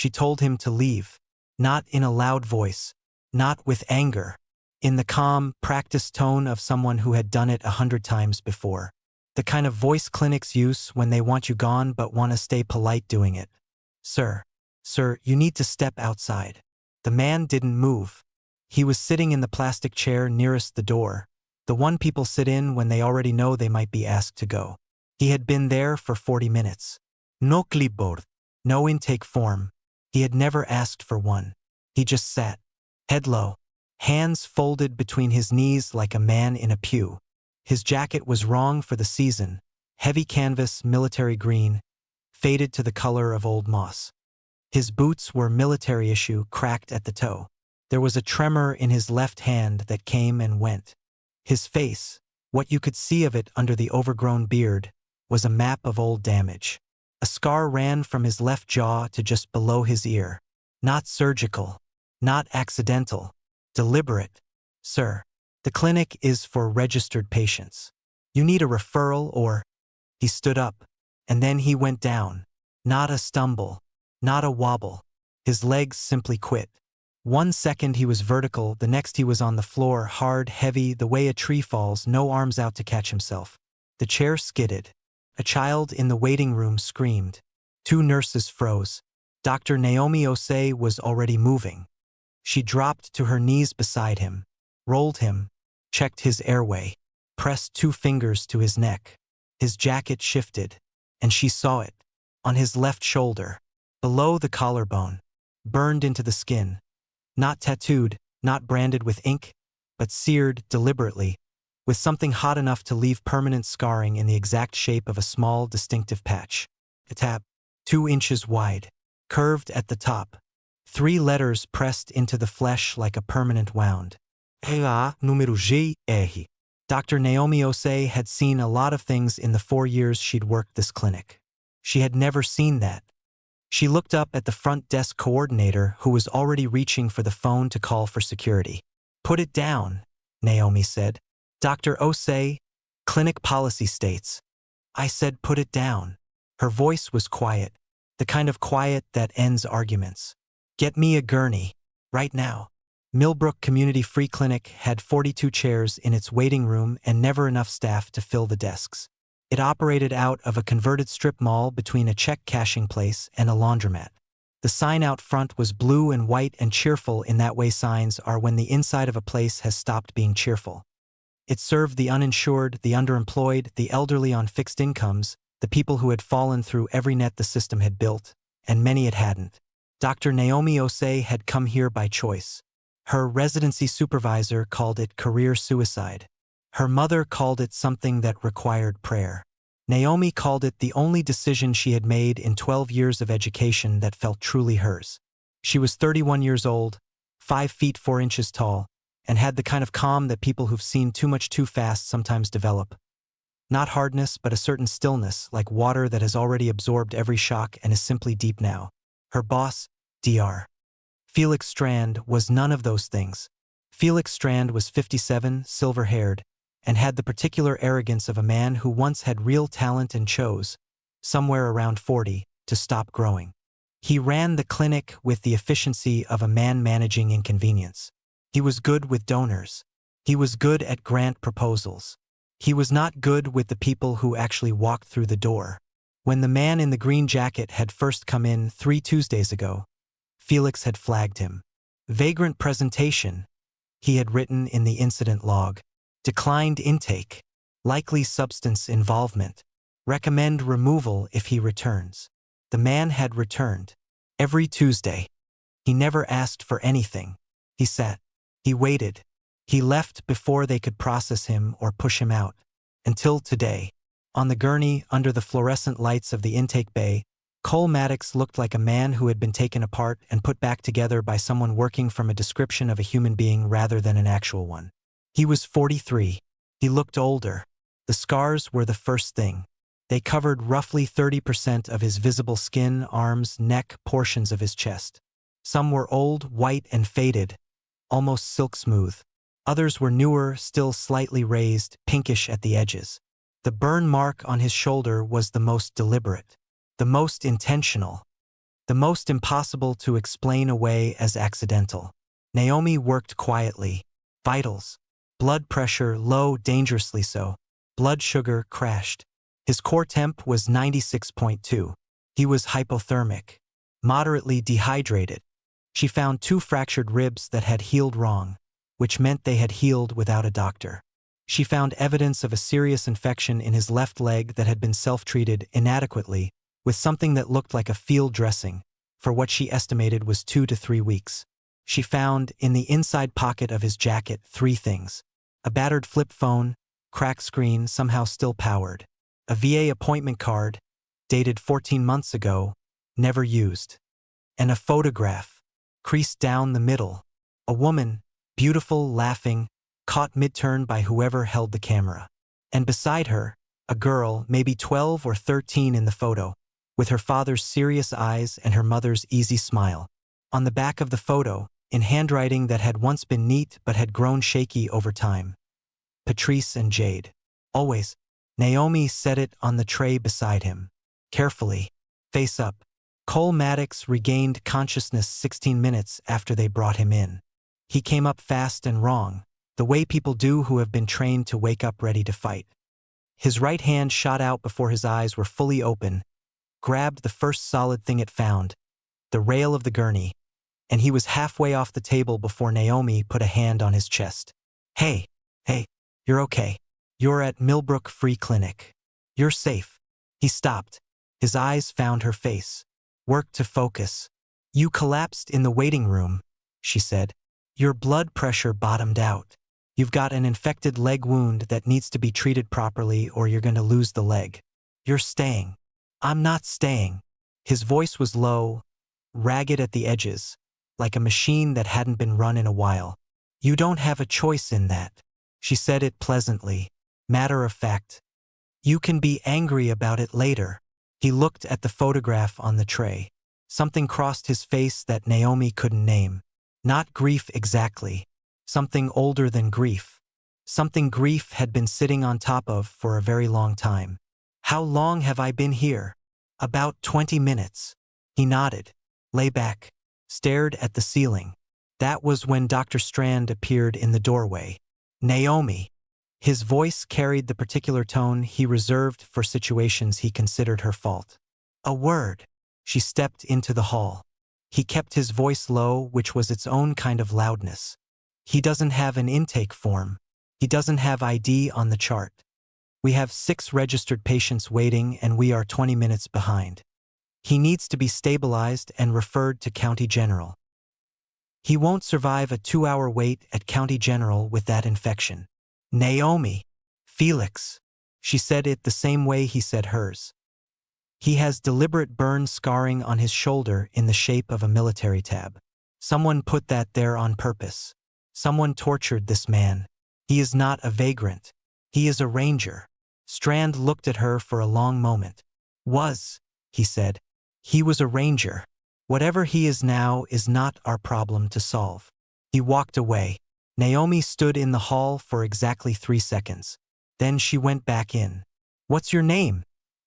She told him to leave. Not in a loud voice. Not with anger. In the calm, practiced tone of someone who had done it 100 times before. The kind of voice clinics use when they want you gone but want to stay polite doing it. Sir, you need to step outside. The man didn't move. He was sitting in the plastic chair nearest the door, the one people sit in when they already know they might be asked to go. He had been there for 40 minutes. No clipboard. No intake form. He had never asked for one. He just sat, head low, hands folded between his knees like a man in a pew. His jacket was wrong for the season, heavy canvas military green, faded to the color of old moss. His boots were military issue, cracked at the toe. There was a tremor in his left hand that came and went. His face, what you could see of it under the overgrown beard, was a map of old damage. A scar ran from his left jaw to just below his ear. Not surgical, not accidental, deliberate. Sir, the clinic is for registered patients. You need a referral or… He stood up, and then he went down. Not a stumble, not a wobble. His legs simply quit. 1 second he was vertical, the next he was on the floor, hard, heavy, the way a tree falls, no arms out to catch himself. The chair skidded. A child in the waiting room screamed. 2 nurses froze. Dr. Naomi Osei was already moving. She dropped to her knees beside him, rolled him, checked his airway, pressed 2 fingers to his neck. His jacket shifted, and she saw it. On his left shoulder, below the collarbone, burned into the skin. Not tattooed, not branded with ink, but seared deliberately, with something hot enough to leave permanent scarring in the exact shape of a small, distinctive patch. A tab, 2 inches wide, curved at the top. 3 letters pressed into the flesh like a permanent wound. A número GR. Dr. Naomi Osei had seen a lot of things in the 4 years she'd worked this clinic. She had never seen that. She looked up at the front desk coordinator who was already reaching for the phone to call for security. Put it down, Naomi said. Dr. Osei, clinic policy states. I said put it down. Her voice was quiet, the kind of quiet that ends arguments. Get me a gurney, right now. Millbrook Community Free Clinic had 42 chairs in its waiting room and never enough staff to fill the desks. It operated out of a converted strip mall between a check cashing place and a laundromat. The sign out front was blue and white and cheerful in that way signs are when the inside of a place has stopped being cheerful. It served the uninsured, the underemployed, the elderly on fixed incomes, the people who had fallen through every net the system had built, and many it hadn't. Dr. Naomi Osei had come here by choice. Her residency supervisor called it career suicide. Her mother called it something that required prayer. Naomi called it the only decision she had made in 12 years of education that felt truly hers. She was 31 years old, 5 feet 4 inches tall, and had the kind of calm that people who've seen too much too fast sometimes develop. Not hardness, but a certain stillness, like water that has already absorbed every shock and is simply deep now. Her boss, Dr. Felix Strand, was none of those things. Felix Strand was 57, silver-haired, and had the particular arrogance of a man who once had real talent and chose, somewhere around 40, to stop growing. He ran the clinic with the efficiency of a man managing inconvenience. He was good with donors. He was good at grant proposals. He was not good with the people who actually walked through the door. When the man in the green jacket had first come in 3 Tuesdays ago, Felix had flagged him. Vagrant presentation, he had written in the incident log. Declined intake, likely substance involvement. Recommend removal if he returns. The man had returned. Every Tuesday. He never asked for anything. He sat. He waited. He left before they could process him or push him out. Until today. On the gurney, under the fluorescent lights of the intake bay, Cole Maddox looked like a man who had been taken apart and put back together by someone working from a description of a human being rather than an actual one. He was 43. He looked older. The scars were the first thing. They covered roughly 30% of his visible skin, arms, neck, portions of his chest. Some were old, white, and faded, almost silk smooth. Others were newer, still slightly raised, pinkish at the edges. The burn mark on his shoulder was the most deliberate, the most intentional. the most impossible to explain away as accidental. Naomi worked quietly. Vitals. Blood pressure low, dangerously so. Blood sugar crashed. His core temp was 96.2. He was hypothermic. Moderately dehydrated. She found 2 fractured ribs that had healed wrong, which meant they had healed without a doctor. She found evidence of a serious infection in his left leg that had been self-treated inadequately with something that looked like a field dressing, for what she estimated was 2 to 3 weeks. She found, in the inside pocket of his jacket, 3 things. A battered flip phone, cracked screen somehow still powered. A VA appointment card, dated 14 months ago, never used. And a photograph, creased down the middle. A woman, beautiful, laughing, caught mid-turn by whoever held the camera. And beside her, a girl, maybe 12 or 13 in the photo, with her father's serious eyes and her mother's easy smile. On the back of the photo, in handwriting that had once been neat but had grown shaky over time. Patrice and Jade. Always. Naomi set it on the tray beside him. Carefully. Face up. Cole Maddox regained consciousness 16 minutes after they brought him in. He came up fast and wrong, the way people do who have been trained to wake up ready to fight. His right hand shot out before his eyes were fully open, grabbed the first solid thing it found, the rail of the gurney, and he was halfway off the table before Naomi put a hand on his chest. Hey, you're okay. You're at Millbrook Free Clinic. You're safe. He stopped. His eyes found her face. Worked to focus. You collapsed in the waiting room, she said. Your blood pressure bottomed out. You've got an infected leg wound that needs to be treated properly or you're going to lose the leg. You're staying. I'm not staying. His voice was low, ragged at the edges, like a machine that hadn't been run in a while. You don't have a choice in that. She said it pleasantly, matter of fact. You can be angry about it later. He looked at the photograph on the tray. Something crossed his face that Naomi couldn't name. Not grief exactly. Something older than grief. Something grief had been sitting on top of for a very long time. How long have I been here? About 20 minutes. He nodded. Lay back. Stared at the ceiling. That was when Dr. Strand appeared in the doorway. Naomi. His voice carried the particular tone he reserved for situations he considered her fault. A word. She stepped into the hall. He kept his voice low, which was its own kind of loudness. He doesn't have an intake form. He doesn't have ID on the chart. We have 6 registered patients waiting and we are 20 minutes behind. He needs to be stabilized and referred to County General. He won't survive a 2-hour wait at County General with that infection. Naomi. Felix. She said it the same way he said hers. He has deliberate burn scarring on his shoulder in the shape of a military tab. Someone put that there on purpose. Someone tortured this man. He is not a vagrant. He is a ranger. Strand looked at her for a long moment. He said. He was a ranger. Whatever he is now is not our problem to solve. He walked away. Naomi stood in the hall for exactly 3 seconds. Then she went back in. What's your name?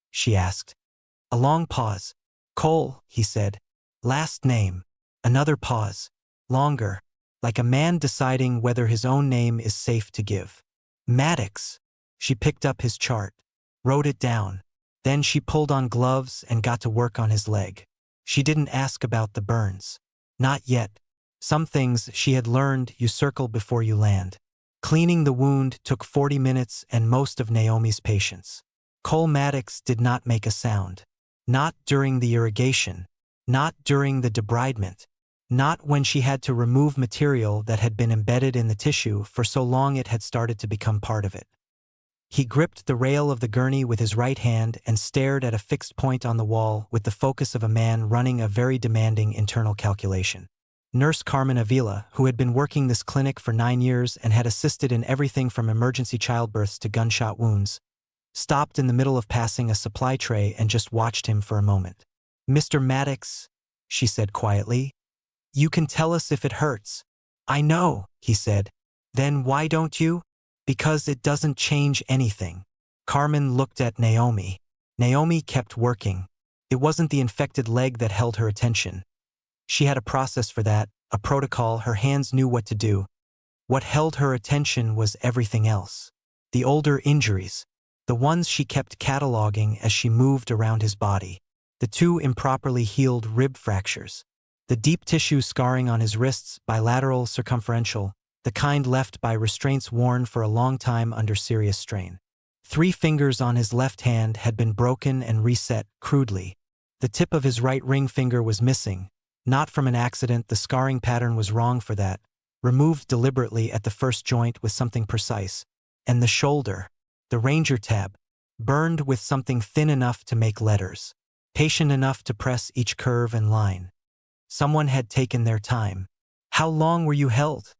She asked. A long pause. Cole, he said. Last name. Another pause. Longer. Like a man deciding whether his own name is safe to give. Maddox. She picked up his chart. Wrote it down. Then she pulled on gloves and got to work on his leg. She didn't ask about the burns. Not yet. Some things she had learned you circle before you land. Cleaning the wound took 40 minutes and most of Naomi's patience. Cole Maddox did not make a sound. Not during the irrigation. Not during the debridement. Not when she had to remove material that had been embedded in the tissue for so long it had started to become part of it. He gripped the rail of the gurney with his right hand and stared at a fixed point on the wall with the focus of a man running a very demanding internal calculation. Nurse Carmen Avila, who had been working this clinic for 9 years and had assisted in everything from emergency childbirths to gunshot wounds, stopped in the middle of passing a supply tray and just watched him for a moment. Mr. Maddox, she said quietly, you can tell us if it hurts. I know, he said. Then why don't you? Because it doesn't change anything. Carmen looked at Naomi. Naomi kept working. It wasn't the infected leg that held her attention. She had a process for that, a protocol. Her hands knew what to do. What held her attention was everything else. The older injuries, the ones she kept cataloging as she moved around his body. The 2 improperly healed rib fractures. The deep tissue scarring on his wrists, bilateral, circumferential, the kind left by restraints worn for a long time under serious strain. 3 fingers on his left hand had been broken and reset crudely. The tip of his right ring finger was missing. Not from an accident, the scarring pattern was wrong for that. Removed deliberately at the first joint with something precise. And the shoulder, the ranger tab, burned with something thin enough to make letters. Patient enough to press each curve and line. Someone had taken their time. "How long were you held?"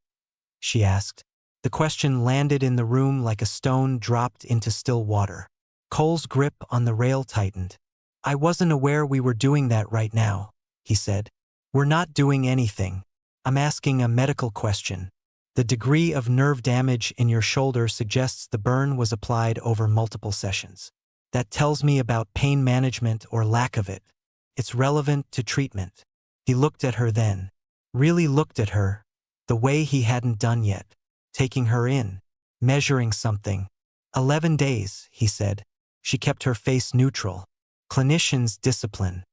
she asked. The question landed in the room like a stone dropped into still water. Cole's grip on the rail tightened. "I wasn't aware we were doing that right now," he said. "We're not doing anything. I'm asking a medical question. The degree of nerve damage in your shoulder suggests the burn was applied over multiple sessions. That tells me about pain management or lack of it. It's relevant to treatment." He looked at her then. Really looked at her. The way he hadn't done yet. Taking her in. Measuring something. 11 days, he said. She kept her face neutral. Clinician's discipline.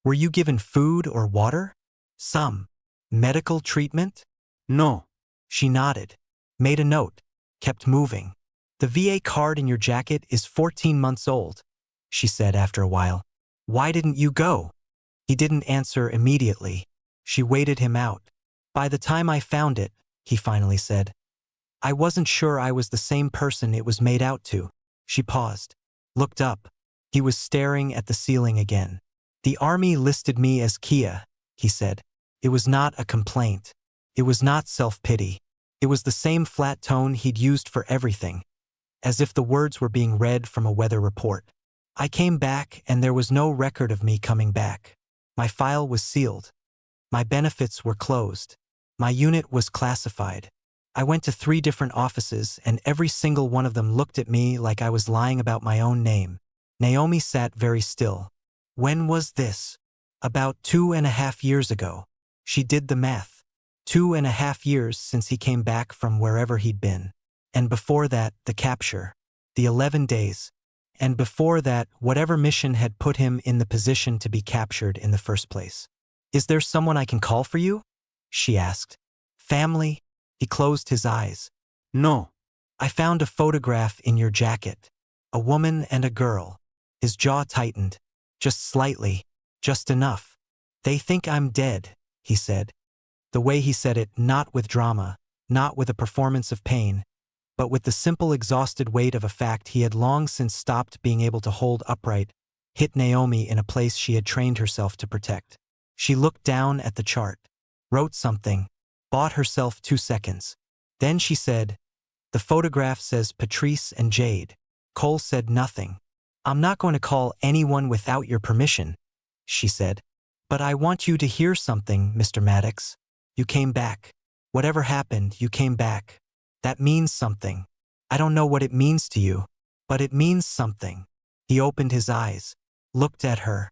"Were you given food or water?" "Some. Medical treatment?" "No." She nodded. Made a note. Kept moving. "The VA card in your jacket is 14 months old," she said after a while. "Why didn't you go?" He didn't answer immediately. She waited him out. "By the time I found it," he finally said, "I wasn't sure I was the same person it was made out to." She paused. Looked up. He was staring at the ceiling again. "The Army listed me as Kia," he said. It was not a complaint. It was not self-pity. It was the same flat tone he'd used for everything. As if the words were being read from a weather report. "I came back and there was no record of me coming back. My file was sealed. My benefits were closed. My unit was classified. I went to 3 different offices and every single one of them looked at me like I was lying about my own name." Naomi sat very still. "When was this?" "About 2.5 years ago." She did the math. 2.5 years since he came back from wherever he'd been. And before that, the capture. The 11 days. And before that, whatever mission had put him in the position to be captured in the first place. "Is there someone I can call for you?" she asked. "Family?" He closed his eyes. "No." "I found a photograph in your jacket. A woman and a girl." His jaw tightened. "Just slightly. Just enough. They think I'm dead," he said. The way he said it, not with drama, not with a performance of pain, but with the simple exhausted weight of a fact he had long since stopped being able to hold upright, hit Naomi in a place she had trained herself to protect. She looked down at the chart, wrote something, bought herself 2 seconds. Then she said, "The photograph says Patrice and Jade." Cole said nothing. "I'm not going to call anyone without your permission," she said. "But I want you to hear something, Mr. Maddox. You came back. Whatever happened, you came back. That means something. I don't know what it means to you, but it means something." He opened his eyes, looked at her.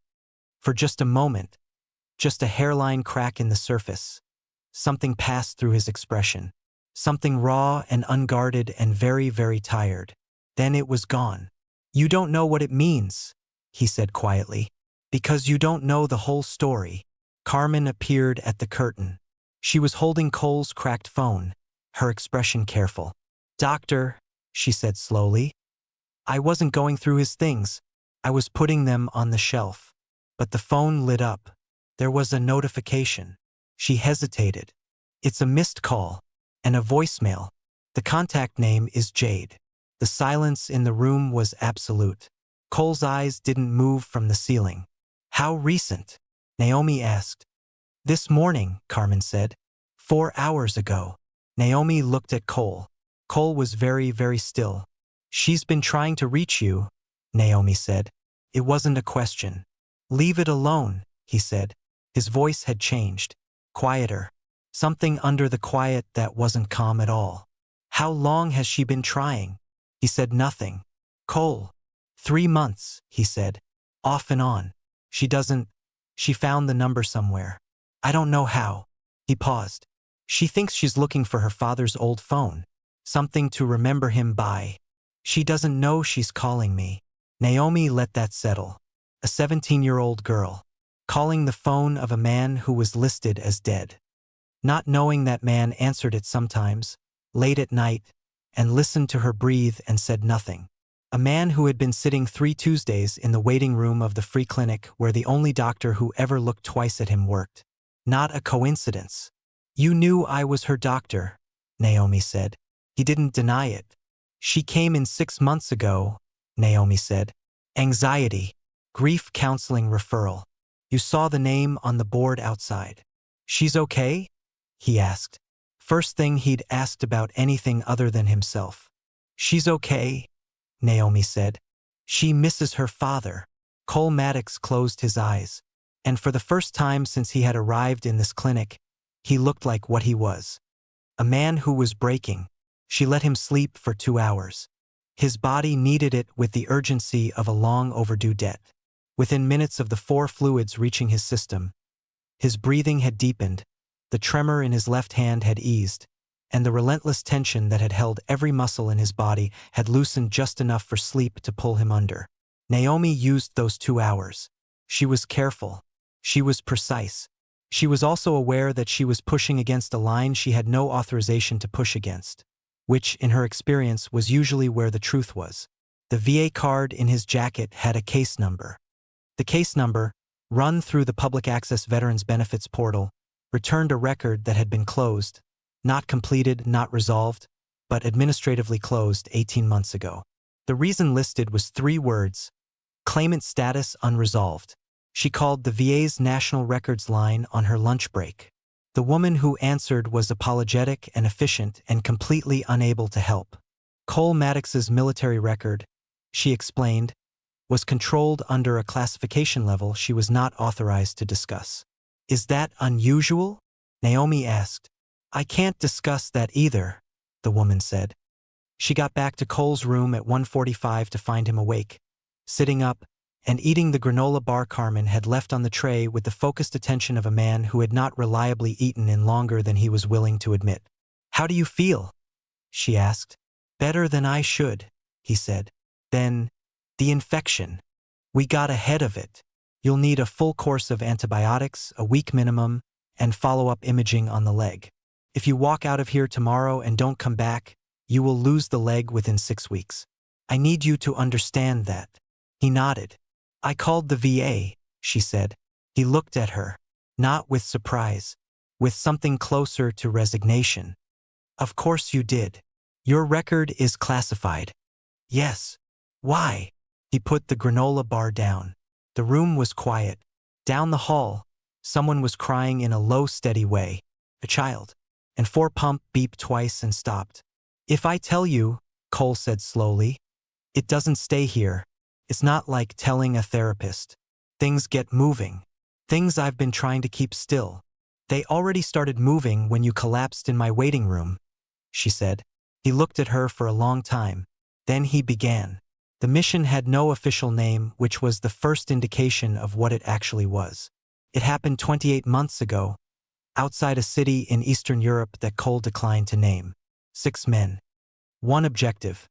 For just a moment, just a hairline crack in the surface. Something passed through his expression. Something raw and unguarded and very, very tired. Then it was gone. "You don't know what it means," he said quietly, "because you don't know the whole story." Carmen appeared at the curtain. She was holding Cole's cracked phone, her expression careful. "Doctor," she said slowly, "I wasn't going through his things. I was putting them on the shelf." But the phone lit up. There was a notification. She hesitated. "It's a missed call. And a voicemail. The contact name is Jade." The silence in the room was absolute. Cole's eyes didn't move from the ceiling. "How recent?" Naomi asked. "This morning," Carmen said. 4 hours ago." Naomi looked at Cole. Cole was very, very still. "She's been trying to reach you," Naomi said. It wasn't a question. "Leave it alone," he said. His voice had changed. Quieter. Something under the quiet that wasn't calm at all. "How long has she been trying?" He said nothing. "Cole." 3 months, he said. "Off and on." She doesn't. She found the number somewhere. I don't know how. He paused. She thinks she's looking for her father's old phone. Something to remember him by. She doesn't know she's calling me. Naomi let that settle. A 17-year-old girl. Calling the phone of a man who was listed as dead. Not knowing that man answered it sometimes, late at night, and listened to her breathe and said nothing. A man who had been sitting 3 Tuesdays in the waiting room of the free clinic where the only doctor who ever looked twice at him worked. Not a coincidence. You knew I was her doctor, Naomi said. He didn't deny it. She came in 6 months ago, Naomi said. Anxiety. Grief counseling referral. You saw the name on the board outside. She's okay? He asked. First thing he'd asked about anything other than himself. She's okay, Naomi said. She misses her father. Cole Maddox closed his eyes. And for the first time since he had arrived in this clinic, he looked like what he was. A man who was breaking. She let him sleep for 2 hours. His body needed it with the urgency of a long overdue debt. Within minutes of the 4 fluids reaching his system, his breathing had deepened, the tremor in his left hand had eased, and the relentless tension that had held every muscle in his body had loosened just enough for sleep to pull him under. Naomi used those 2 hours. She was careful. She was precise. She was also aware that she was pushing against a line she had no authorization to push against, which, in her experience, was usually where the truth was. The VA card in his jacket had a case number. The case number, run through the Public Access Veterans Benefits portal, returned a record that had been closed, not completed, not resolved, but administratively closed 18 months ago. The reason listed was 3 words: claimant status unresolved. She called the VA's National Records line on her lunch break. The woman who answered was apologetic and efficient and completely unable to help. Cole Maddox's military record, she explained, was controlled under a classification level she was not authorized to discuss. Is that unusual? Naomi asked. I can't discuss that either, the woman said. She got back to Cole's room at 1:45 to find him awake, sitting up, and eating the granola bar Carmen had left on the tray with the focused attention of a man who had not reliably eaten in longer than he was willing to admit. How do you feel? She asked. Better than I should, he said. Then, the infection. We got ahead of it. You'll need a full course of antibiotics, a week minimum, and follow-up imaging on the leg. If you walk out of here tomorrow and don't come back, you will lose the leg within 6 weeks. I need you to understand that. He nodded. I called the VA, she said. He looked at her, not with surprise, with something closer to resignation. Of course you did. Your record is classified. Yes. Why? He put the granola bar down. The room was quiet. Down the hall, someone was crying in a low, steady way. A child. And 4 pump beeped twice and stopped. If I tell you, Cole said slowly, it doesn't stay here. It's not like telling a therapist. Things get moving. Things I've been trying to keep still. They already started moving when you collapsed in my waiting room, she said. He looked at her for a long time. Then he began. The mission had no official name, which was the first indication of what it actually was. It happened 28 months ago, outside a city in Eastern Europe that Cole declined to name. 6 men. 1 objective.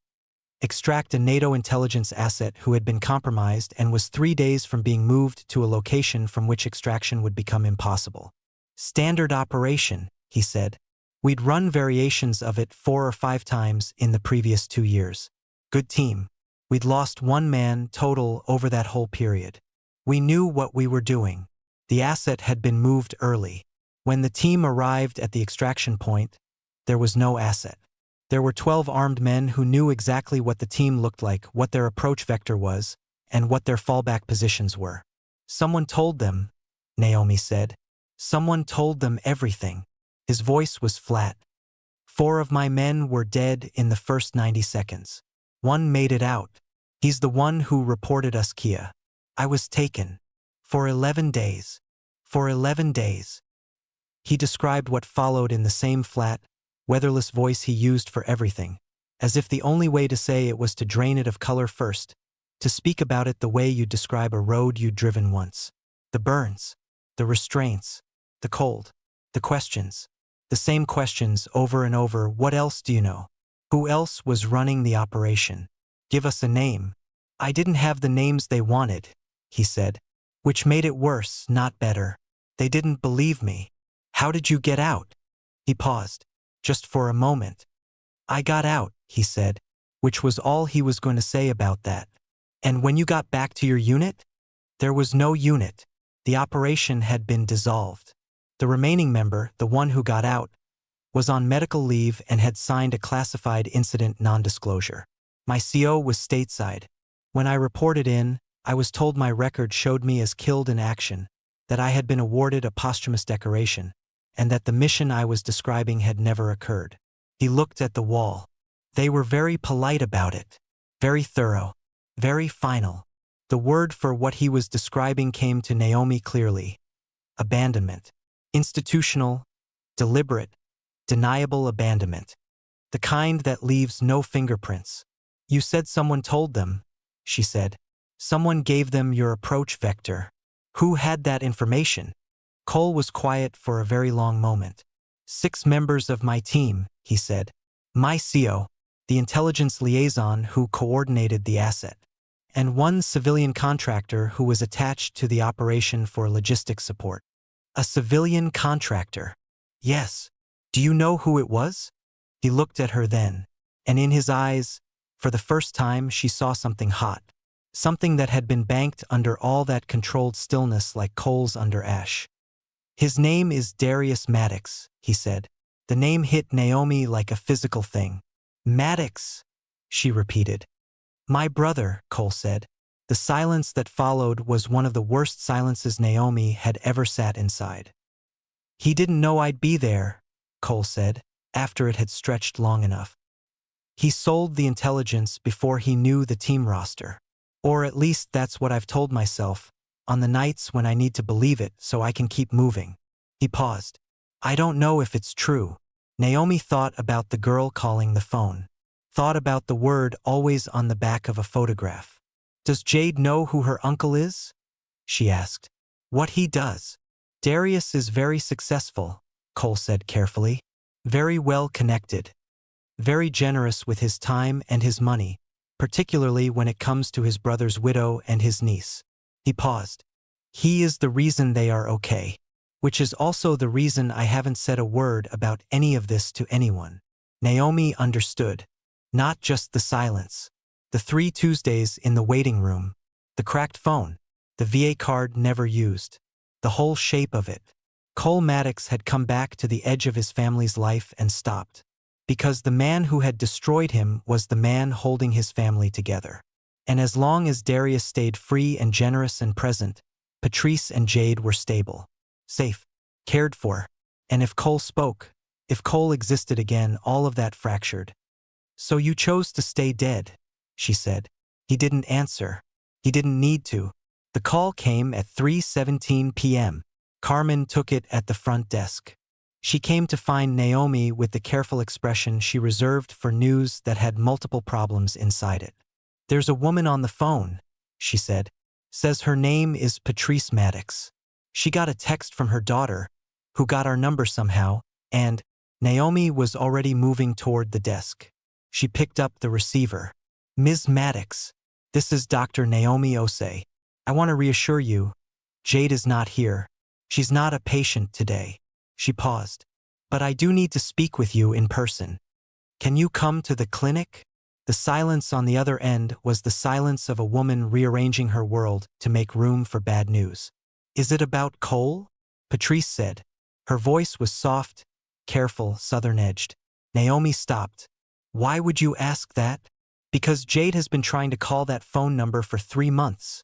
Extract a NATO intelligence asset who had been compromised and was 3 days from being moved to a location from which extraction would become impossible. Standard operation, he said. We'd run variations of it 4 or 5 times in the previous 2 years. Good team. We'd lost 1 man total over that whole period. We knew what we were doing. The asset had been moved early. When the team arrived at the extraction point, there was no asset. There were 12 armed men who knew exactly what the team looked like, what their approach vector was, and what their fallback positions were. Someone told them, Naomi said. Someone told them everything. His voice was flat. 4 of my men were dead in the first 90 seconds. 1 made it out. He's the one who reported us Kia. I was taken. For 11 days. For 11 days. He described what followed in the same flat, weatherless voice he used for everything, as if the only way to say it was to drain it of color first, to speak about it the way you'd describe a road you'd driven once. The burns. The restraints. The cold. The questions. The same questions over and over. What else do you know? Who else was running the operation? Give us a name. I didn't have the names they wanted, he said, which made it worse, not better. They didn't believe me. How did you get out? He paused, just for a moment. I got out, he said, which was all he was going to say about that. And when you got back to your unit? There was no unit. The operation had been dissolved. The remaining member, the one who got out, was on medical leave and had signed a classified incident non-disclosure. My CO was stateside. When I reported in, I was told my record showed me as killed in action, that I had been awarded a posthumous decoration, and that the mission I was describing had never occurred. He looked at the wall. They were very polite about it. Very thorough. Very final. The word for what he was describing came to Naomi clearly. Abandonment. Institutional, deliberate, deniable abandonment. The kind that leaves no fingerprints. You said someone told them, she said. Someone gave them your approach vector. Who had that information? Cole was quiet for a very long moment. 6 members of my team, he said. My CO, the intelligence liaison who coordinated the asset, and 1 civilian contractor who was attached to the operation for logistics support. A civilian contractor? Yes. Do you know who it was? He looked at her then, and in his eyes, for the first time, she saw something hot. Something that had been banked under all that controlled stillness like coals under ash. His name is Darius Maddox, he said. The name hit Naomi like a physical thing. Maddox, she repeated. My brother, Cole said. The silence that followed was one of the worst silences Naomi had ever sat inside. He didn't know I'd be there, Cole said, after it had stretched long enough. He sold the intelligence before he knew the team roster. Or at least that's what I've told myself, on the nights when I need to believe it so I can keep moving. He paused. I don't know if it's true. Naomi thought about the girl calling the phone. Thought about the word always on the back of a photograph. Does Jade know who her uncle is? She asked. What he does. Darius is very successful, Cole said carefully. Very well connected. Very generous with his time and his money, particularly when it comes to his brother's widow and his niece. He paused. He is the reason they are okay. Which is also the reason I haven't said a word about any of this to anyone. Naomi understood. Not just the silence. The 3 Tuesdays in the waiting room. The cracked phone. The VA card never used. The whole shape of it. Cole Maddox had come back to the edge of his family's life and stopped. Because the man who had destroyed him was the man holding his family together. And as long as Darius stayed free and generous and present, Patrice and Jade were stable. Safe. Cared for. And if Cole spoke, if Cole existed again, all of that fractured. So you chose to stay dead, she said. He didn't answer. He didn't need to. The call came at 3:17 p.m. Carmen took it at the front desk. She came to find Naomi with the careful expression she reserved for news that had multiple problems inside it. There's a woman on the phone, she said. Says her name is Patrice Maddox. She got a text from her daughter, who got our number somehow, and Naomi was already moving toward the desk. She picked up the receiver. Ms. Maddox, this is Dr. Naomi Osei. I want to reassure you, Jade is not here. She's not a patient today. She paused. But I do need to speak with you in person. Can you come to the clinic? The silence on the other end was the silence of a woman rearranging her world to make room for bad news. Is it about Cole? Patrice said. Her voice was soft, careful, southern-edged. Naomi stopped. Why would you ask that? Because Jade has been trying to call that phone number for 3 months,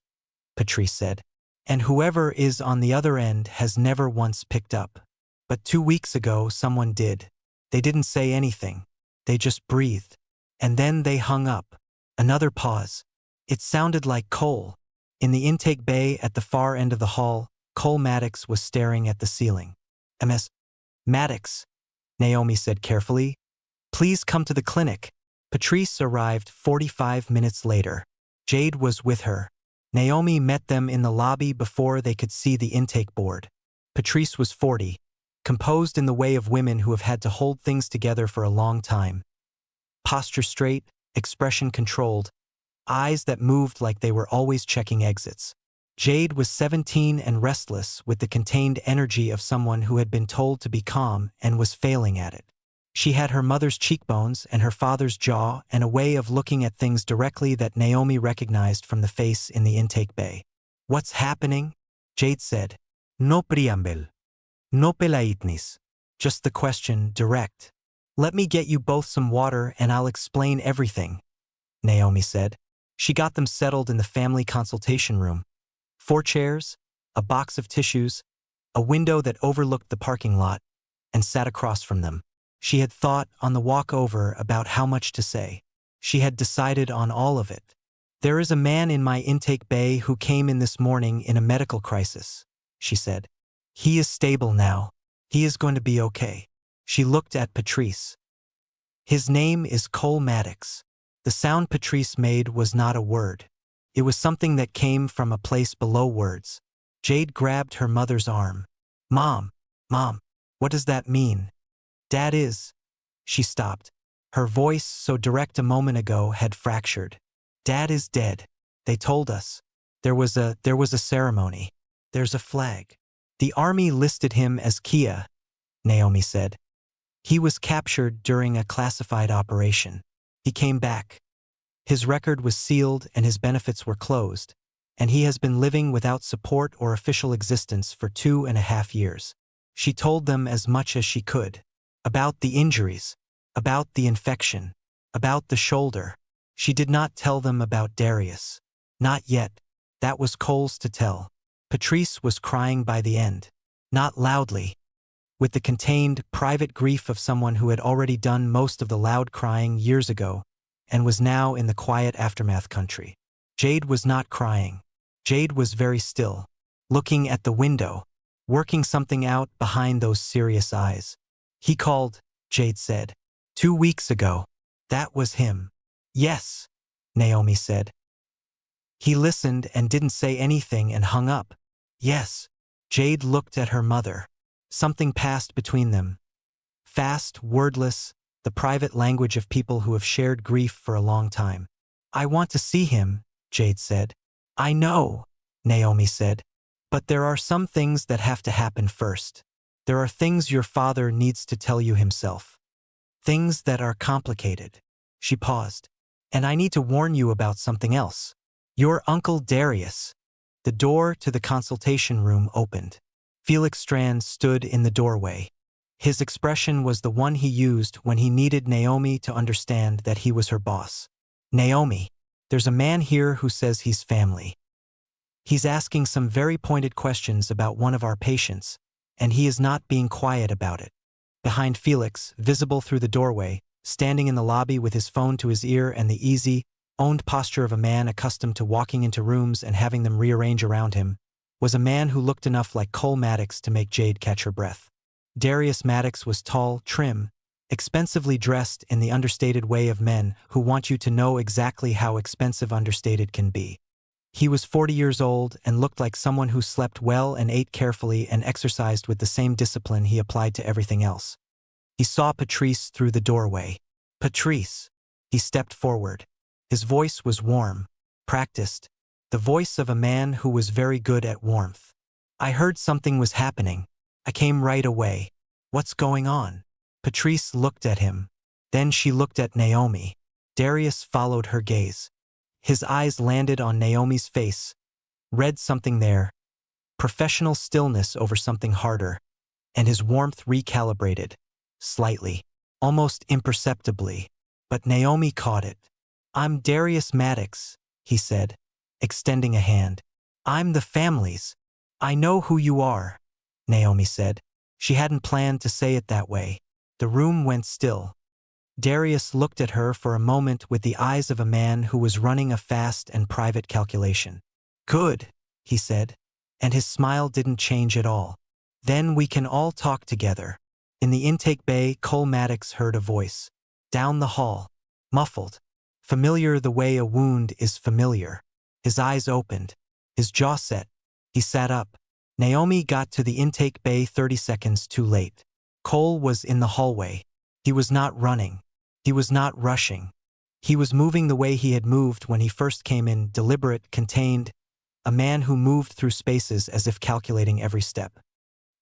Patrice said. And whoever is on the other end has never once picked up. But 2 weeks ago, someone did. They didn't say anything. They just breathed. And then they hung up. Another pause. It sounded like Cole. In the intake bay at the far end of the hall, Cole Maddox was staring at the ceiling. Ms. Maddox, Naomi said carefully. Please come to the clinic. Patrice arrived 45 minutes later. Jade was with her. Naomi met them in the lobby before they could see the intake board. Patrice was 40, composed in the way of women who have had to hold things together for a long time. Posture straight, expression controlled, eyes that moved like they were always checking exits. Jade was 17 and restless with the contained energy of someone who had been told to be calm and was failing at it. She had her mother's cheekbones and her father's jaw and a way of looking at things directly that Naomi recognized from the face in the intake bay. "What's happening?" Jade said. "No preamble. No pelaitnis. Just the question, direct. Let me get you both some water and I'll explain everything," Naomi said. She got them settled in the family consultation room. 4 chairs, a box of tissues, a window that overlooked the parking lot, and sat across from them. She had thought on the walk over about how much to say. She had decided on all of it. "There is a man in my intake bay who came in this morning in a medical crisis," she said. "He is stable now. He is going to be okay." She looked at Patrice. "His name is Cole Maddox." The sound Patrice made was not a word. It was something that came from a place below words. Jade grabbed her mother's arm. Mom, what does that mean?" "Dad is..." She stopped. Her voice, so direct a moment ago, had fractured. "Dad is dead. They told us. There was a ceremony. There's a flag. The army listed him as Kia," Naomi said. "He was captured during a classified operation. He came back. His record was sealed and his benefits were closed, and he has been living without support or official existence for 2.5 years." She told them as much as she could. About the injuries, about the infection, about the shoulder. She did not tell them about Darius. Not yet. That was Cole's to tell. Patrice was crying by the end. Not loudly. With the contained, private grief of someone who had already done most of the loud crying years ago and was now in the quiet aftermath country. Jade was not crying. Jade was very still, looking at the window, working something out behind those serious eyes. "He called," Jade said. 2 weeks ago. That was him." "Yes," Naomi said. "He listened and didn't say anything and hung up." "Yes." Jade looked at her mother. Something passed between them. Fast, wordless, the private language of people who have shared grief for a long time. "I want to see him," Jade said. "I know," Naomi said. "But there are some things that have to happen first. There are things your father needs to tell you himself. Things that are complicated." She paused. "And I need to warn you about something else. Your Uncle Darius." The door to the consultation room opened. Felix Strand stood in the doorway. His expression was the one he used when he needed Naomi to understand that he was her boss. "Naomi, there's a man here who says he's family. He's asking some very pointed questions about one of our patients, and he is not being quiet about it." Behind Felix, visible through the doorway, standing in the lobby with his phone to his ear and the easy, owned posture of a man accustomed to walking into rooms and having them rearrange around him, was a man who looked enough like Cole Maddox to make Jade catch her breath. Darius Maddox was tall, trim, expensively dressed in the understated way of men who want you to know exactly how expensive understated can be. He was 40 years old and looked like someone who slept well and ate carefully and exercised with the same discipline he applied to everything else. He saw Patrice through the doorway. "Patrice." He stepped forward. His voice was warm, practiced, the voice of a man who was very good at warmth. "I heard something was happening. I came right away. What's going on?" Patrice looked at him. Then she looked at Naomi. Darius followed her gaze. His eyes landed on Naomi's face, read something there, professional stillness over something harder, and his warmth recalibrated, slightly, almost imperceptibly, but Naomi caught it. "I'm Darius Maddox," he said, extending a hand. "I'm the family's." "I know who you are," Naomi said. She hadn't planned to say it that way. The room went still. Darius looked at her for a moment with the eyes of a man who was running a fast and private calculation. "Good," he said, and his smile didn't change at all. "Then we can all talk together." In the intake bay, Cole Maddox heard a voice. Down the hall. Muffled. Familiar the way a wound is familiar. His eyes opened. His jaw set. He sat up. Naomi got to the intake bay 30 seconds too late. Cole was in the hallway. He was not running. He was not rushing. He was moving the way he had moved when he first came in, deliberate, contained, a man who moved through spaces as if calculating every step.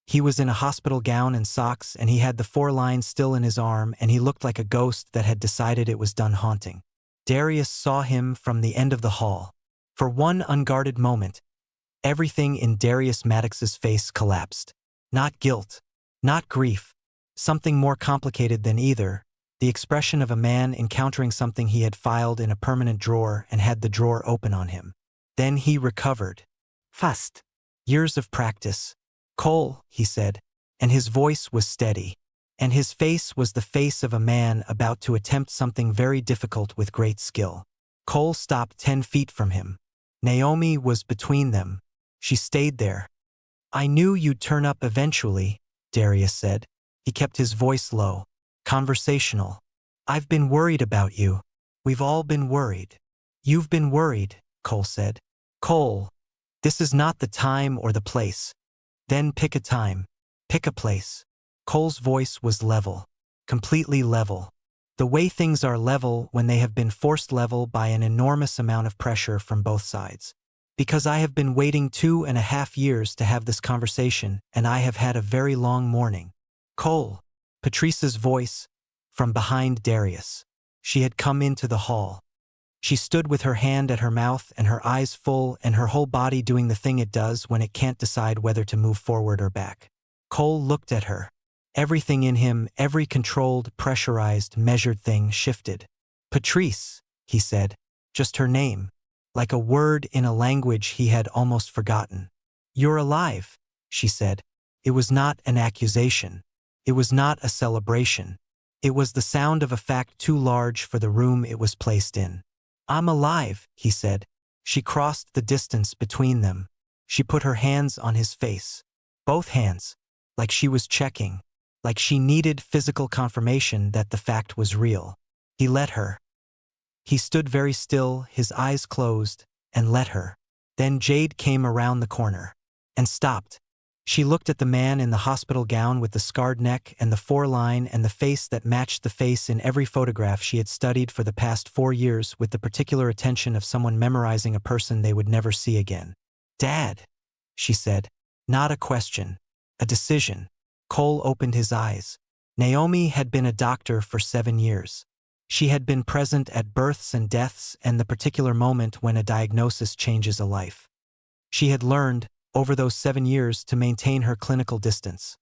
He was in a hospital gown and socks, and he had the 4 lines still in his arm, and he looked like a ghost that had decided it was done haunting. Darius saw him from the end of the hall. For one unguarded moment, everything in Darius Maddox's face collapsed. Not guilt, not grief, something more complicated than either, the expression of a man encountering something he had filed in a permanent drawer and had the drawer open on him. Then he recovered. Fast. Years of practice. Cole, he said, and his voice was steady. And his face was the face of a man about to attempt something very difficult with great skill. Cole stopped 10 feet from him. Naomi was between them. She stayed there. I knew you'd turn up eventually, Darius said. He kept his voice low, conversational. I've been worried about you. We've all been worried. You've been worried, Cole said. Cole, this is not the time or the place. Then pick a time. Pick a place. Cole's voice was level. Completely level. The way things are level when they have been forced level by an enormous amount of pressure from both sides. Because I have been waiting 2.5 years to have this conversation, and I have had a very long morning. Cole. Patrice's voice, from behind Darius. She had come into the hall. She stood with her hand at her mouth and her eyes full and her whole body doing the thing it does when it can't decide whether to move forward or back. Cole looked at her. Everything in him, every controlled, pressurized, measured thing shifted. Patrice, he said. Just her name. Like a word in a language he had almost forgotten. You're alive, she said. It was not an accusation. It was not a celebration. It was the sound of a fact too large for the room it was placed in. I'm alive, he said. She crossed the distance between them. She put her hands on his face. Both hands. Like she was checking. Like she needed physical confirmation that the fact was real. He let her. He stood very still, his eyes closed, and let her. Then Jade came around the corner. And stopped. She looked at the man in the hospital gown with the scarred neck and the 4-line and the face that matched the face in every photograph she had studied for the past 4 years with the particular attention of someone memorizing a person they would never see again. Dad, she said. Not a question. A decision. Cole opened his eyes. Naomi had been a doctor for 7 years. She had been present at births and deaths and the particular moment when a diagnosis changes a life. She had learned, over those 7 years, to maintain her clinical distance.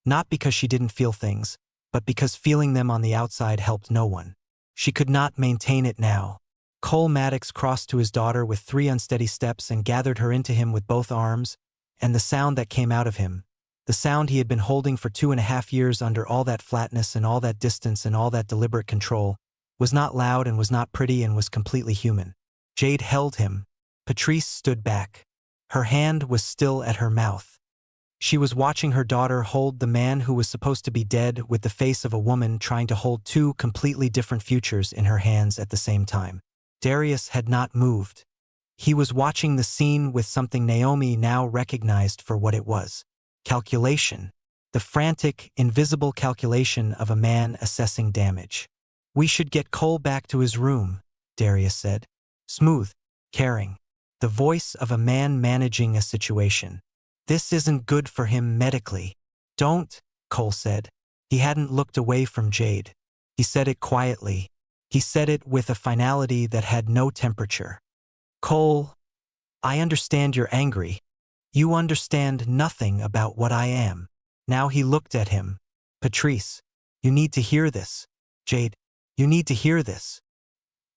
Not because she didn't feel things, but because feeling them on the outside helped no one. She could not maintain it now. Cole Maddox crossed to his daughter with 3 unsteady steps and gathered her into him with both arms, and the sound that came out of him, the sound he had been holding for 2.5 years under all that flatness and all that distance and all that deliberate control, was not loud and was not pretty and was completely human. Jade held him. Patrice stood back. Her hand was still at her mouth. She was watching her daughter hold the man who was supposed to be dead with the face of a woman trying to hold 2 completely different futures in her hands at the same time. Darius had not moved. He was watching the scene with something Naomi now recognized for what it was. Calculation. The frantic, invisible calculation of a man assessing damage. We should get Cole back to his room, Darius said. Smooth, caring. The voice of a man managing a situation. This isn't good for him medically. Don't, Cole said. He hadn't looked away from Jade. He said it quietly. He said it with a finality that had no temperature. Cole, I understand you're angry. You understand nothing about what I am. Now he looked at him. Patrice, you need to hear this. Jade, you need to hear this.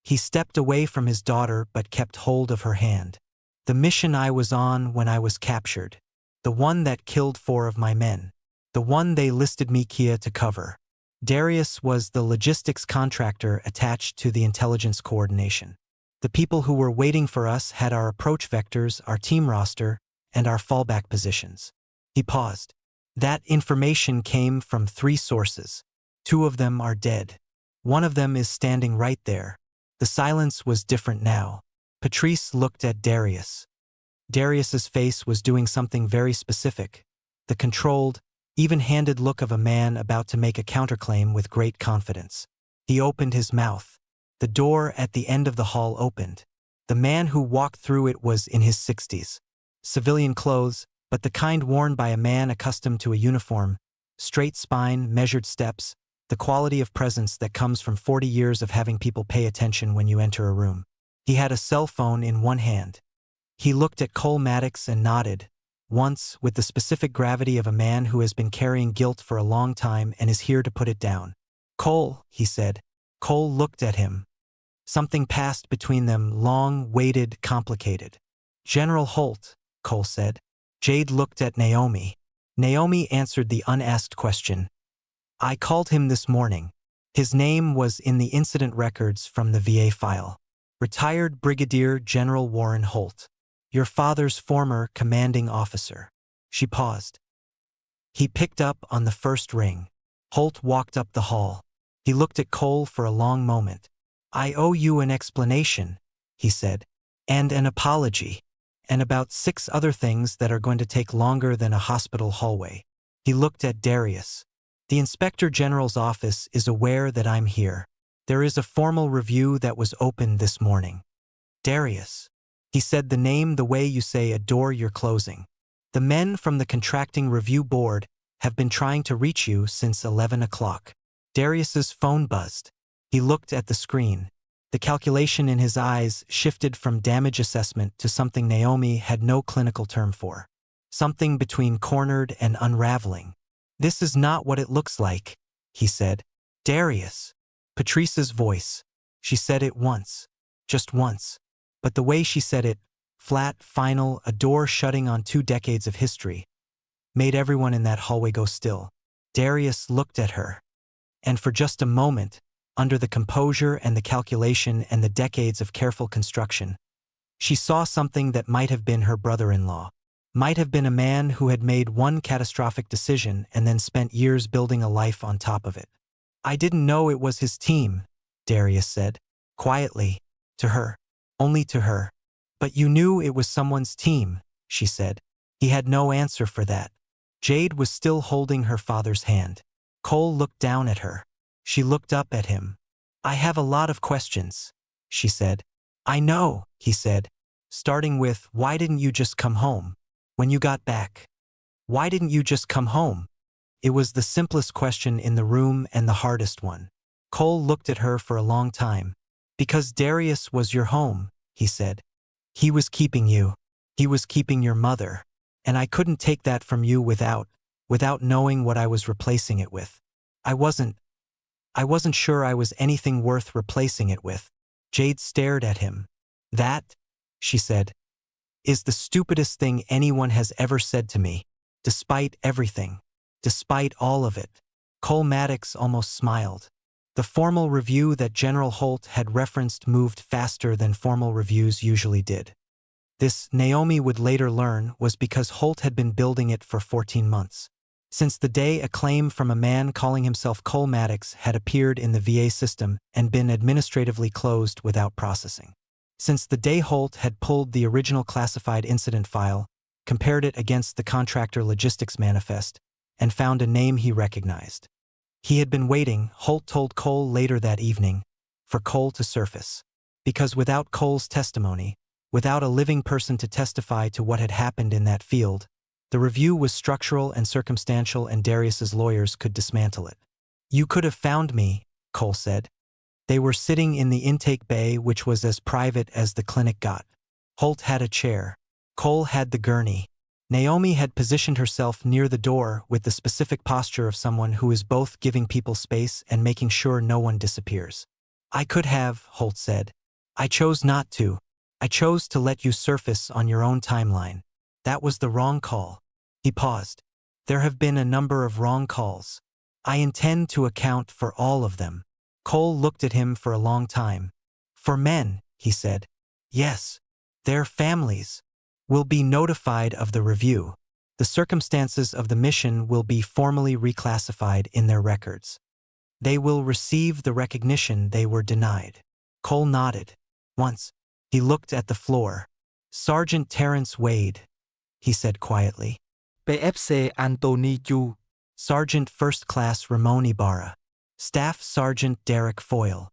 He stepped away from his daughter but kept hold of her hand. The mission I was on when I was captured. The one that killed 4 of my men. The one they listed me Kia to cover. Darius was the logistics contractor attached to the intelligence coordination. The people who were waiting for us had our approach vectors, our team roster, and our fallback positions. He paused. That information came from 3 sources. 2 of them are dead. One of them is standing right there. The silence was different now. Patrice looked at Darius. Darius's face was doing something very specific. The controlled, even-handed look of a man about to make a counterclaim with great confidence. He opened his mouth. The door at the end of the hall opened. The man who walked through it was in his 60s. Civilian clothes, but the kind worn by a man accustomed to a uniform, straight spine, measured steps, the quality of presence that comes from 40 years of having people pay attention when you enter a room. He had a cell phone in one hand. He looked at Cole Maddox and nodded, once with the specific gravity of a man who has been carrying guilt for a long time and is here to put it down. "Cole," he said. Cole looked at him. Something passed between them, long, weighted, complicated. "General Holt," Cole said. Jade looked at Naomi. Naomi answered the unasked question. "I called him this morning. His name was in the incident records from the VA file. Retired Brigadier General Warren Holt. Your father's former commanding officer." She paused. He picked up on the first ring. Holt walked up the hall. He looked at Cole for a long moment. "I owe you an explanation," he said. "And an apology. And about 6 other things that are going to take longer than a hospital hallway." He looked at Darius. "The Inspector General's office is aware that I'm here. There is a formal review that was opened this morning." "Darius." He said the name the way you say a door you're closing. "The men from the Contracting Review Board have been trying to reach you since 11 o'clock. Darius's phone buzzed. He looked at the screen. The calculation in his eyes shifted from damage assessment to something Naomi had no clinical term for. Something between cornered and unraveling. "This is not what it looks like," he said. "Darius." Patrice's voice. She said it once. Just once. But the way she said it, flat, final, a door shutting on 2 decades of history, made everyone in that hallway go still. Darius looked at her. And for just a moment, under the composure and the calculation and the decades of careful construction, she saw something that might have been her brother-in-law. Might have been a man who had made one catastrophic decision and then spent years building a life on top of it. "I didn't know it was his team," Darius said, quietly, to her. Only to her. "But you knew it was someone's team," she said. He had no answer for that. Jade was still holding her father's hand. Cole looked down at her. She looked up at him. "I have a lot of questions," she said. "I know," he said, starting with, "Why didn't you just come home? When you got back? Why didn't you just come home?" It was the simplest question in the room and the hardest one. Cole looked at her for a long time. "Because Darius was your home," he said. "He was keeping you. He was keeping your mother. And I couldn't take that from you without knowing what I was replacing it with. I wasn't sure I was anything worth replacing it with." Jade stared at him. "That," she said, "is the stupidest thing anyone has ever said to me. Despite everything. Despite all of it." Cole Maddox almost smiled. The formal review that General Holt had referenced moved faster than formal reviews usually did. This, Naomi would later learn, was because Holt had been building it for 14 months. Since the day a claim from a man calling himself Cole Maddox had appeared in the VA system and been administratively closed without processing. Since the day Holt had pulled the original classified incident file, compared it against the contractor logistics manifest, and found a name he recognized. He had been waiting, Holt told Cole later that evening, for Cole to surface. Because without Cole's testimony, without a living person to testify to what had happened in that field, the review was structural and circumstantial and Darius's lawyers could dismantle it. "You could have found me," Cole said. They were sitting in the intake bay, which was as private as the clinic got. Holt had a chair. Cole had the gurney. Naomi had positioned herself near the door with the specific posture of someone who is both giving people space and making sure no one disappears. "I could have," Holt said. "I chose not to. I chose to let you surface on your own timeline. That was the wrong call." He paused. "There have been a number of wrong calls. I intend to account for all of them." Cole looked at him for a long time. "For men," he said. "Yes. Their families will be notified of the review. The circumstances of the mission will be formally reclassified in their records. They will receive the recognition they were denied." Cole nodded. Once. He looked at the floor. Sergeant Terrence Wade, he said quietly. PFC Anthony Chu. Sergeant First Class Ramon Ibarra. Staff Sergeant Derek Foyle.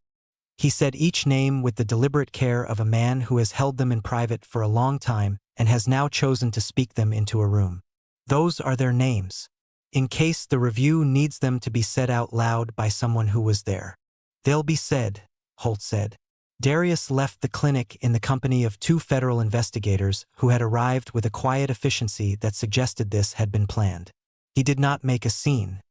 He said each name with the deliberate care of a man who has held them in private for a long time and has now chosen to speak them into a room. Those are their names, in case the review needs them to be said out loud by someone who was there. They'll be said, Holt said. Darius left the clinic in the company of 2 federal investigators who had arrived with a quiet efficiency that suggested this had been planned. He did not make a scene.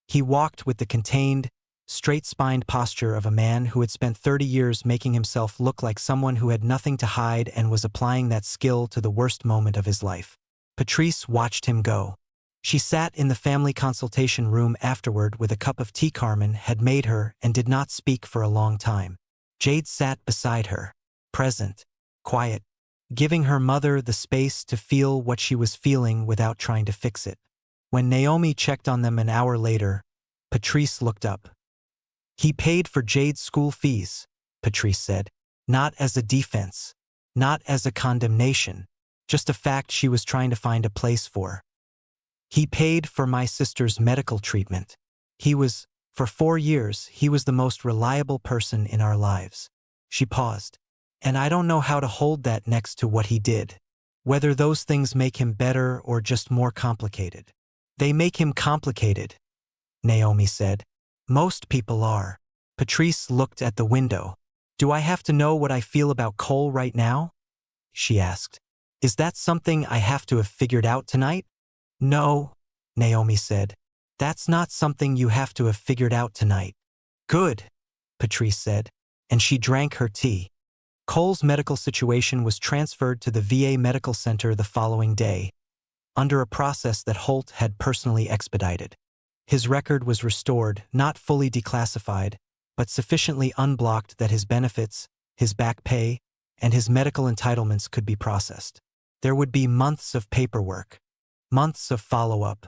He walked with the contained, straight-spined posture of a man who had spent 30 years making himself look like someone who had nothing to hide and was applying that skill to the worst moment of his life. Patrice watched him go. She sat in the family consultation room afterward with a cup of tea Carmen had made her and did not speak for a long time. Jade sat beside her, present, quiet, giving her mother the space to feel what she was feeling without trying to fix it. When Naomi checked on them an hour later, Patrice looked up. He paid for Jade's school fees, Patrice said, not as a defense, not as a condemnation, just a fact she was trying to find a place for. He paid for my sister's medical treatment. For 4 years, he was the most reliable person in our lives. She paused. And I don't know how to hold that next to what he did. Whether those things make him better or just more complicated. They make him complicated, Naomi said. Most people are. Patrice looked at the window. Do I have to know what I feel about Cole right now? She asked. Is that something I have to have figured out tonight? No, Naomi said. That's not something you have to have figured out tonight. Good, Patrice said, and she drank her tea. Cole's medical situation was transferred to the VA Medical Center the following day, under a process that Holt had personally expedited. His record was restored, not fully declassified, but sufficiently unblocked that his benefits, his back pay, and his medical entitlements could be processed. There would be months of paperwork, months of follow-up.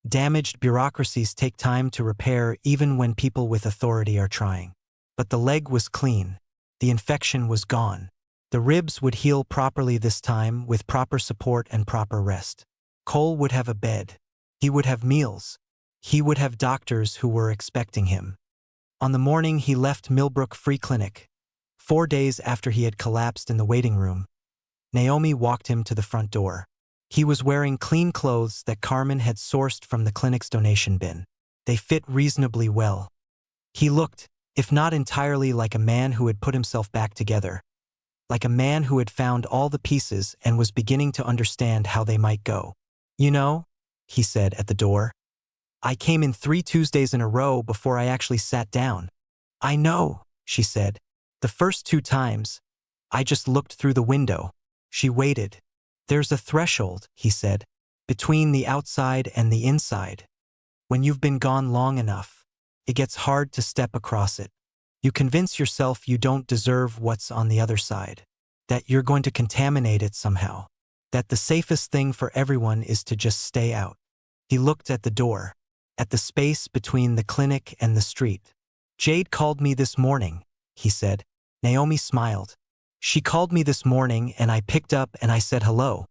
Damaged bureaucracies take time to repair even when people with authority are trying. But the leg was clean. The infection was gone. The ribs would heal properly this time with proper support and proper rest. Cole would have a bed. He would have meals. He would have doctors who were expecting him. On the morning he left Millbrook Free Clinic, 4 days after he had collapsed in the waiting room, Naomi walked him to the front door. He was wearing clean clothes that Carmen had sourced from the clinic's donation bin. They fit reasonably well. He looked, if not entirely like a man who had put himself back together, like a man who had found all the pieces and was beginning to understand how they might go. You know, he said at the door, I came in 3 Tuesdays in a row before I actually sat down. I know, she said. The first 2 times, I just looked through the window. She waited. There's a threshold, he said, between the outside and the inside. When you've been gone long enough, it gets hard to step across it. You convince yourself you don't deserve what's on the other side, that you're going to contaminate it somehow, that the safest thing for everyone is to just stay out. He looked at the door, at the space between the clinic and the street. Jade called me this morning, he said. Naomi smiled. She called me this morning and I picked up and I said hello.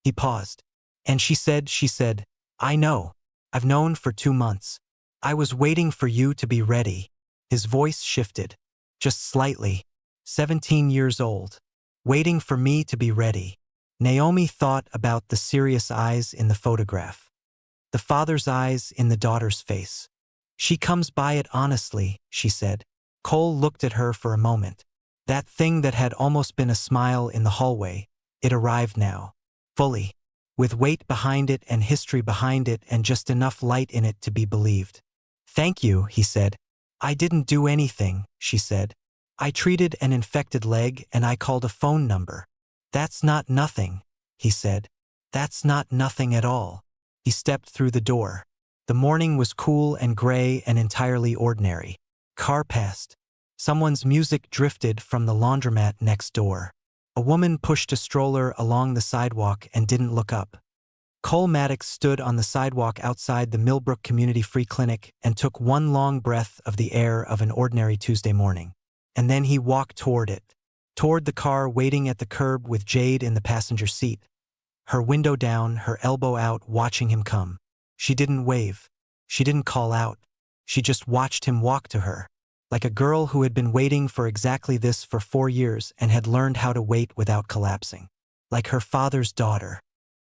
He paused. And she said, I know. I've known for 2 months. I was waiting for you to be ready. His voice shifted, just slightly. 17 years old. Waiting for me to be ready. Naomi thought about the serious eyes in the photograph. The father's eyes in the daughter's face. She comes by it honestly, she said. Cole looked at her for a moment. That thing that had almost been a smile in the hallway, it arrived now, fully, with weight behind it and history behind it and just enough light in it to be believed. Thank you, he said. I didn't do anything, she said. I treated an infected leg and I called a phone number. That's not nothing, he said. That's not nothing at all. He stepped through the door. The morning was cool and gray and entirely ordinary. Car passed. Someone's music drifted from the laundromat next door. A woman pushed a stroller along the sidewalk and didn't look up. Cole Maddox stood on the sidewalk outside the Millbrook Community Free Clinic and took one long breath of the air of an ordinary Tuesday morning. And then he walked toward it. toward the car waiting at the curb with Jade in the passenger seat, her window down, her elbow out, watching him come. She didn't wave. She didn't call out. She just watched him walk to her, like a girl who had been waiting for exactly this for 4 years and had learned how to wait without collapsing. Like her father's daughter.